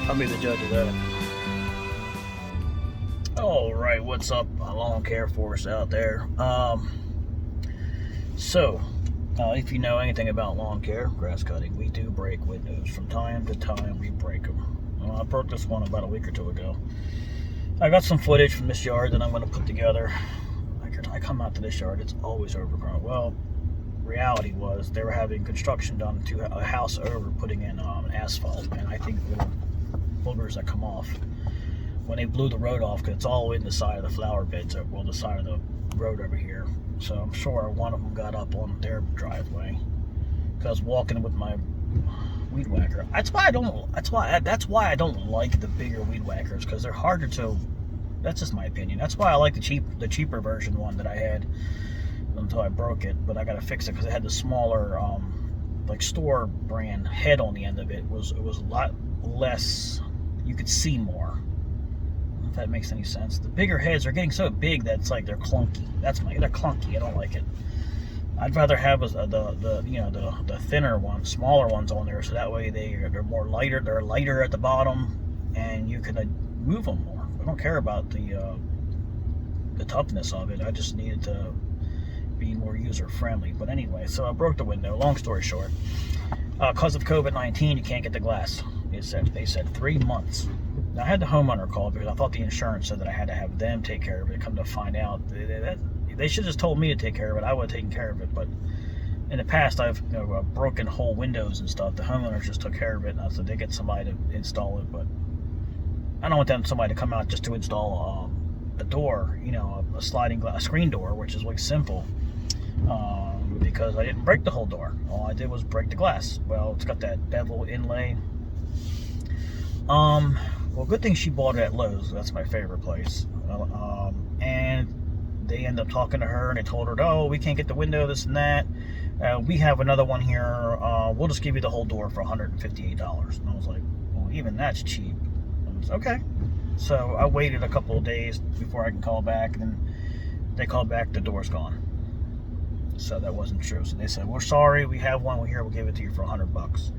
I'll be the judge of that. All right, what's up, lawn care force out there? So, if you know anything about lawn care, grass cutting, we do break windows from time to time. We break them. I broke this one about a week or two ago. I got some footage from this yard that I'm going to put together. I come out to this yard, it's always overgrown. Well, reality was they were having construction done to a house over, putting in asphalt, and I think little boogers that come off when they blew the road off, because it's all in the side of the flower beds, well, the side of the road over here. So I'm sure one of them got up on their driveway because I was walking with my weed whacker. That's why I don't like the bigger weed whackers, because they're harder to. That's just my opinion. That's why I like the cheaper version one that I had until I broke it. But I gotta fix it because it had the smaller, like store brand head on the end of it. It was a lot less. You could see more. If that makes any sense. The bigger heads are getting so big that it's like they're clunky. They're clunky. I don't like it. I'd rather have the thinner ones, smaller ones on there, so that way they're more lighter. They're lighter at the bottom, and you can move them more. I don't care about the toughness of it. I just needed to be more user friendly. But anyway, so I broke the window. Long story short, because of COVID-19, you can't get the glass. They said 3 months. Now, I had the homeowner call because I thought the insurance said that I had to have them take care of it. Come to find out, they should have just told me to take care of it. I would have taken care of it. But in the past, I've broken whole windows and stuff. The homeowners just took care of it. And I said they get somebody to install it, but I don't want somebody to come out just to install a door, a sliding glass screen door, which is like simple. Because I didn't break the whole door. All I did was break the glass. Well, it's got that bevel inlay. Well, good thing she bought it at Lowe's. That's my favorite place. And they end up talking to her, and they told her, "Oh, we can't get the window, this and that. We have another one here. We'll just give you the whole door for $158." And I was like, "Well, even that's cheap." And I was, okay. So I waited a couple of days before I can call back, and then they called back. The door's gone. So that wasn't true. So they said, "We're sorry. We have one here. We'll give it to you for $100."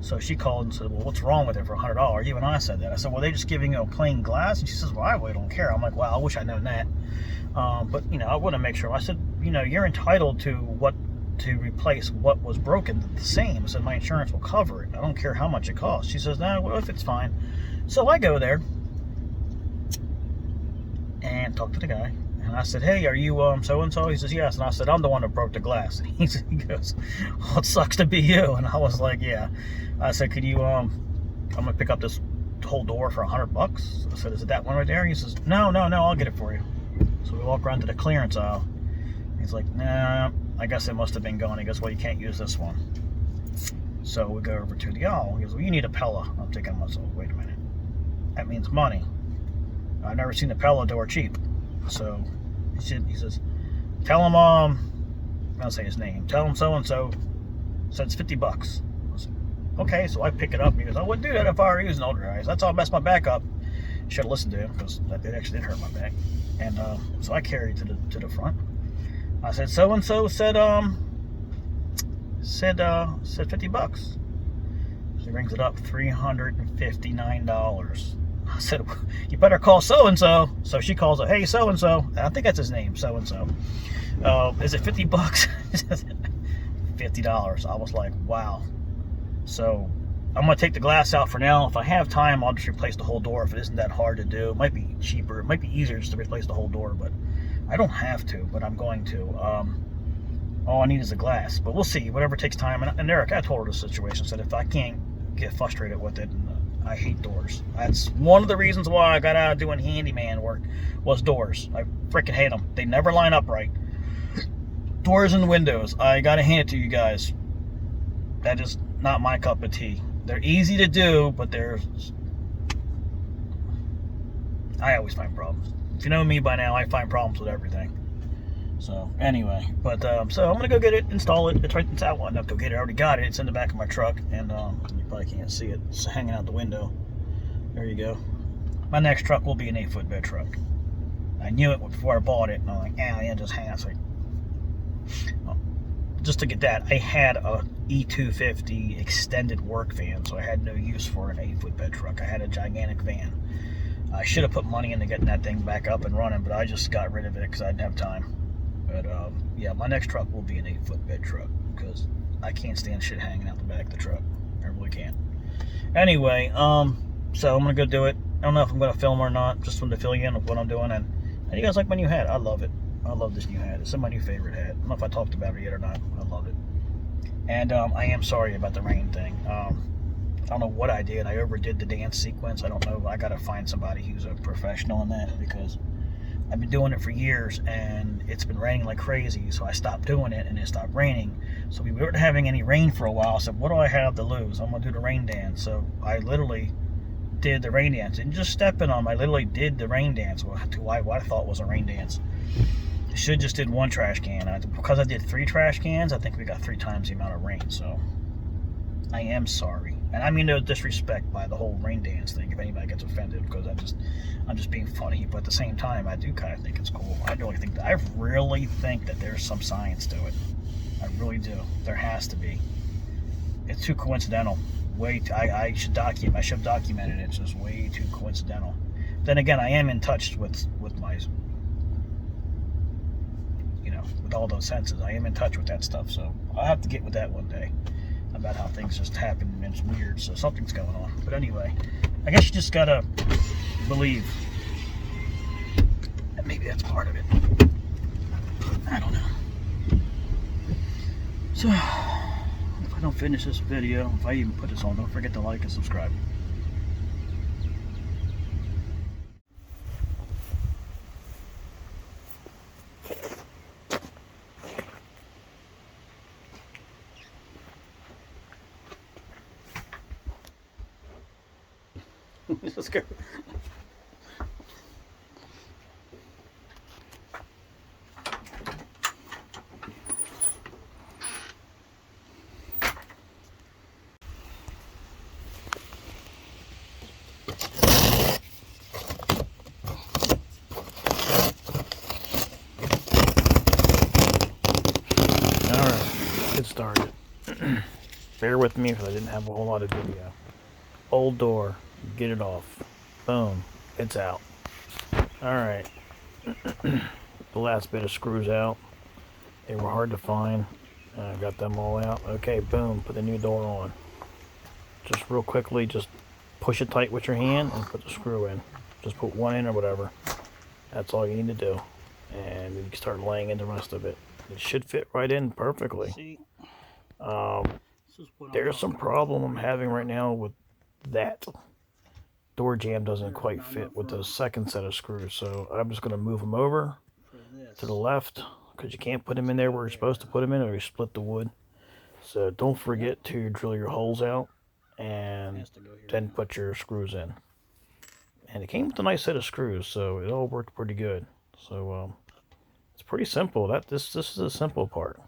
So she called and said, "Well, what's wrong with it for $100? Even I said that. I said, "Well, they just giving you a plain glass?" And she says, "Well, I really don't care." I'm like, "Well, I wish I'd known that." But, I want to make sure. I said, "You're entitled to replace what was broken the same." I said, "My insurance will cover it. I don't care how much it costs." She says, "No, well, if it's fine." So I go there and talk to the guy. And I said, "Hey, are you so-and-so?" He says, "Yes." And I said, "I'm the one that broke the glass." And he goes, "Well, it sucks to be you." And I was like, "Yeah." I said, "Could you, I'm going to pick up this whole door for $100. I said, "Is it that one right there?" He says, No, I'll get it for you." So we walk around to the clearance aisle. He's like, "Nah, I guess it must have been gone." He goes, "Well, you can't use this one." So we go over to the aisle. He goes, "Well, you need a Pella." I'm thinking to myself, wait a minute. That means money. I've never seen a Pella door cheap. So he says, "Tell him, I'll say his name. Tell him so-and-so said it's $50. I said, okay, so I pick it up. He goes, "I wouldn't do that if I were using older guys. That's all messed my back up." Should have listened to him, because it actually did hurt my back. And so I carried it to the front. I said, "So-and-so said $50. She brings it up, $359. I said, "You better call so-and-so." So she calls it, "Hey, so-and-so." I think that's his name, so-and-so. Is it $50? $50. I was like, wow. So I'm going to take the glass out for now. If I have time, I'll just replace the whole door if it isn't that hard to do. It might be cheaper. It might be easier just to replace the whole door, but I don't have to, but I'm going to. All I need is a glass, but we'll see. Whatever takes time. And Eric, I told her the situation. Said if I can't get frustrated with it, I hate doors. That's one of the reasons why I got out of doing handyman work, was doors. I freaking hate them. They never line up right. Doors and windows, I gotta hand it to you guys. That is not my cup of tea. They're easy to do, but I always find problems. If you know me by now, I find problems with everything. So anyway, but so I'm gonna go get it, install it. It's out. Well, not go get it. I already got it. It's in the back of my truck, and you probably can't see it. It's hanging out the window. There you go. My next truck will be an 8-foot bed truck. I knew it before I bought it, and I'm like, yeah, just hang on. Well, just to get that, I had a E250 extended work van, so I had no use for an 8-foot bed truck. I had a gigantic van. I should have put money into getting that thing back up and running, but I just got rid of it because I didn't have time. But yeah, my next truck will be an 8-foot bed truck because I can't stand shit hanging out the back of the truck. I really can't. Anyway, so I'm gonna go do it. I don't know if I'm gonna film or not. Just wanted to fill you in of what I'm doing. And how do you guys like my new hat? I love it. I love this new hat. It's my new favorite hat. I don't know if I talked about it yet or not. I love it. And I am sorry about the rain thing. I don't know what I did. I overdid the dance sequence. I don't know. I gotta find somebody who's a professional in that because I've been doing it for years and it's been raining like crazy, so I stopped doing it and it stopped raining. So we weren't having any rain for a while. I said, what do I have to lose? I'm gonna do the rain dance. So I literally did the rain dance and just stepping on them. I literally did the rain dance to what I thought was a rain dance. I should just did one trash can. Because I did 3 trash cans, I think we got 3 times the amount of rain. So I am sorry. And I mean no disrespect by the whole rain dance thing if anybody gets offended, because I'm just being funny, but at the same time I do kind of think it's cool. I really think that there's some science to it. I really do. There has to be. It's too coincidental. I should have documented it. It's just way too coincidental. Then again, I am in touch with my, with all those senses. I am in touch with that stuff, so I'll have to get with that one day about how things just happen and it's weird, so something's going on. But anyway, I guess you just gotta believe that maybe that's part of it. I don't know. So if I don't finish this video, if I even put this on, don't forget to like and subscribe. Let's go. Alright, get started. Bear with me because I didn't have a whole lot of video. Old door. Get it off. Boom. It's out. Alright. The last bit of screws out. They were hard to find. I got them all out. Okay, boom. Put the new door on. Just real quickly, just push it tight with your hand and put the screw in. Just put one in or whatever. That's all you need to do. And you can start laying in the rest of it. It should fit right in perfectly. There's some problem I'm having right now with that. Door jamb doesn't quite fit with the second set of screws, so I'm just going to move them over to the left because you can't put them in there where you're supposed to put them in or you split the wood. So don't forget to drill your holes out and then put your screws in. And it came with a nice set of screws, so it all worked pretty good. So it's pretty simple. This is the simple part.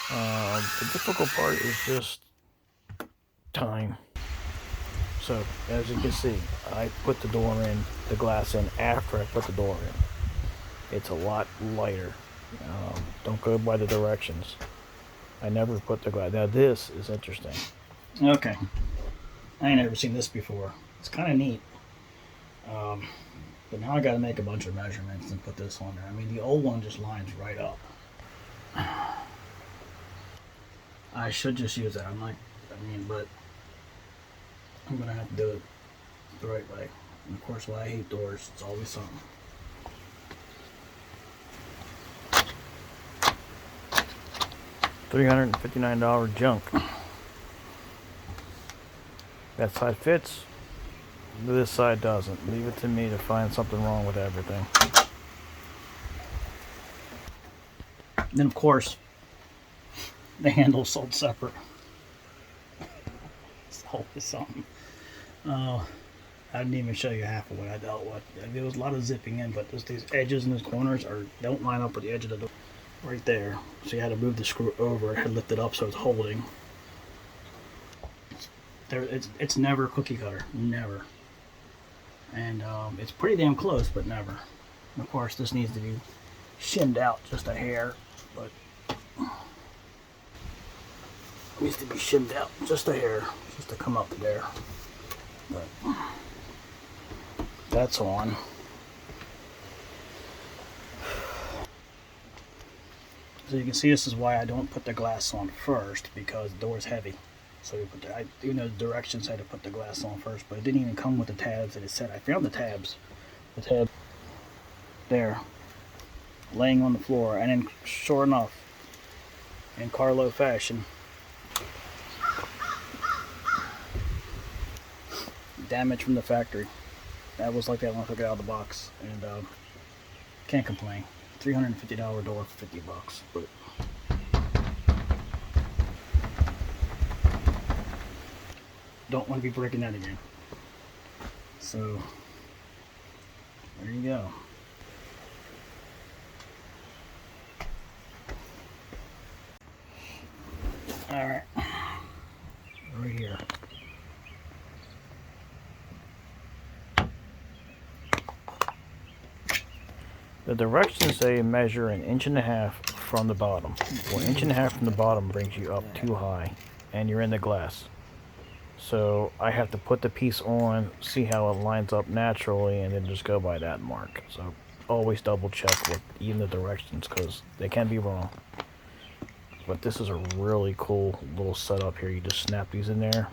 The difficult part is just time. So, as you can see, I put the glass in after I put the door in. It's a lot lighter. Don't go by the directions. I never put the glass. Now this is interesting. Okay. I ain't never seen this before. It's kind of neat. But now I got to make a bunch of measurements and put this on there. I mean, the old one just lines right up. I should just use that. But I'm going to have to do it the right way. And of course, why I hate doors, it's always something. $359 junk. That side fits, this side doesn't. Leave it to me to find something wrong with everything. And then of course, the handle's sold separate. It's always something. I didn't even show you half of what I dealt with. There was a lot of zipping in, but these edges and these corners don't line up with the edge of the door. Right there. So you had to move the screw over. I had lifted up so it's holding. It's never cookie cutter. Never. And it's pretty damn close, but never. And of course, this needs to be shinned out just a hair. But needs to be shimmed out just a hair, just to come up there. But that's on. So you can see this is why I don't put the glass on first, because the door is heavy. So you put the, the directions had to put the glass on first, but it didn't even come with the tabs that it said. I found the tabs. The tab there, laying on the floor, and then sure enough, in Carlo fashion, damage from the factory. That was like that when I took it out of the box, and can't complain. $350 door for $50, but don't want to be breaking that again. So there you go. All right, right here. The directions say measure 1.5 inches from the bottom. Well, 1.5 inches from the bottom brings you up too high, and you're in the glass. So I have to put the piece on, see how it lines up naturally, and then just go by that mark. So always double check with even the directions, because they can be wrong. But this is a really cool little setup here. You just snap these in there,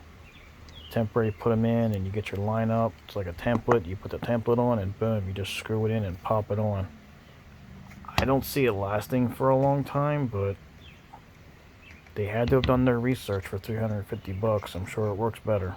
temporary, put them in, and you get your line up. It's like a template. You put the template on, and boom, you just screw it in and pop it on. I don't see it lasting for a long time, but they had to have done their research for $350. I'm sure it works better.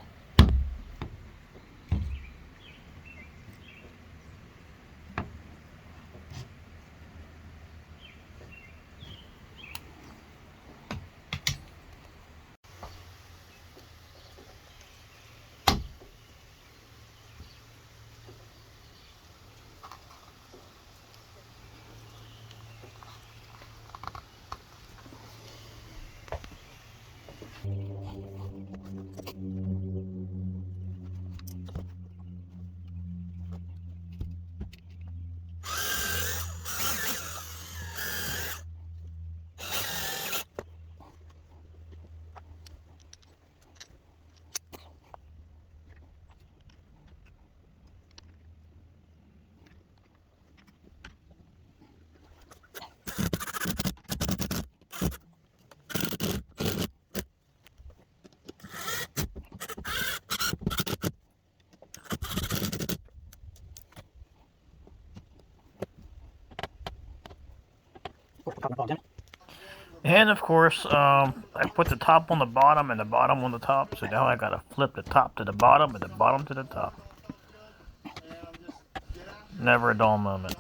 And of course, I put the top on the bottom and the bottom on the top, so now I gotta flip the top to the bottom and the bottom to the top. Never a dull moment.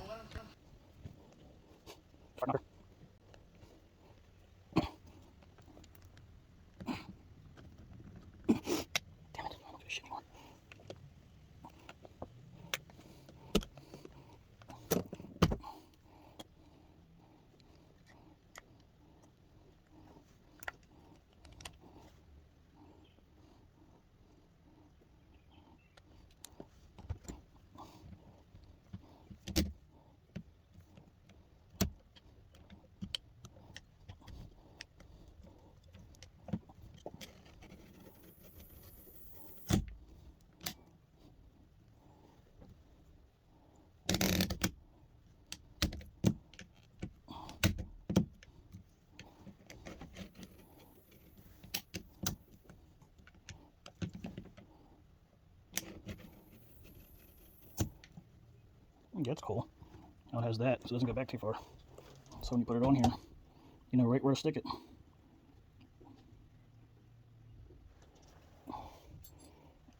That's cool. Now it has that, so it doesn't go back too far. So when you put it on here, you know right where to stick it.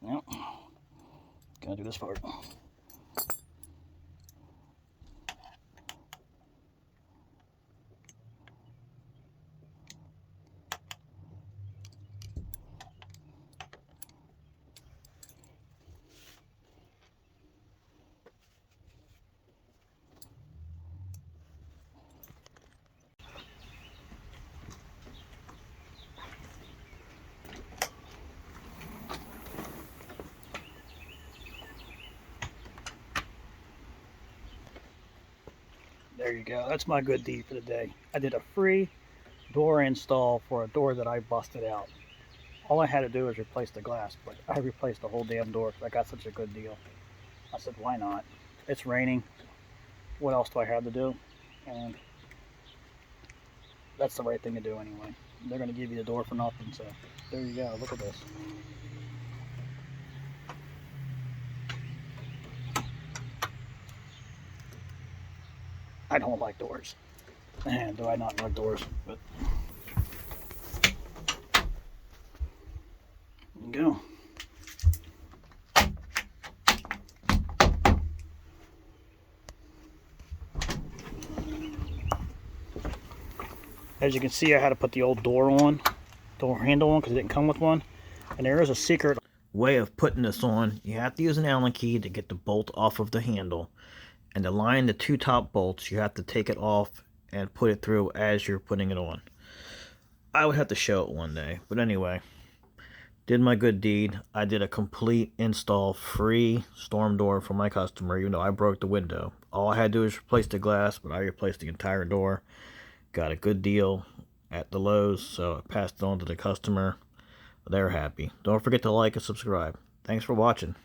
Yep. Gotta do this part. There you go. That's my good deed for the day. I did a free door install for a door that I busted out. All I had to do was replace the glass, but I replaced the whole damn door because I got such a good deal. I said, why not? It's raining. What else do I have to do? And that's the right thing to do anyway. They're going to give you the door for nothing, so there you go. Look at this. I don't like doors. And do I not like doors? But there you go. As you can see, I had to put the old door handle on because it didn't come with one. And there is a secret way of putting this on. You have to use an Allen key to get the bolt off of the handle. And to line the two top bolts, you have to take it off and put it through as you're putting it on. I would have to show it one day. But anyway, did my good deed. I did a complete install free storm door for my customer, even though I broke the window. All I had to do was replace the glass, but I replaced the entire door. Got a good deal at the Lowe's, so I passed it on to the customer. They're happy. Don't forget to like and subscribe. Thanks for watching.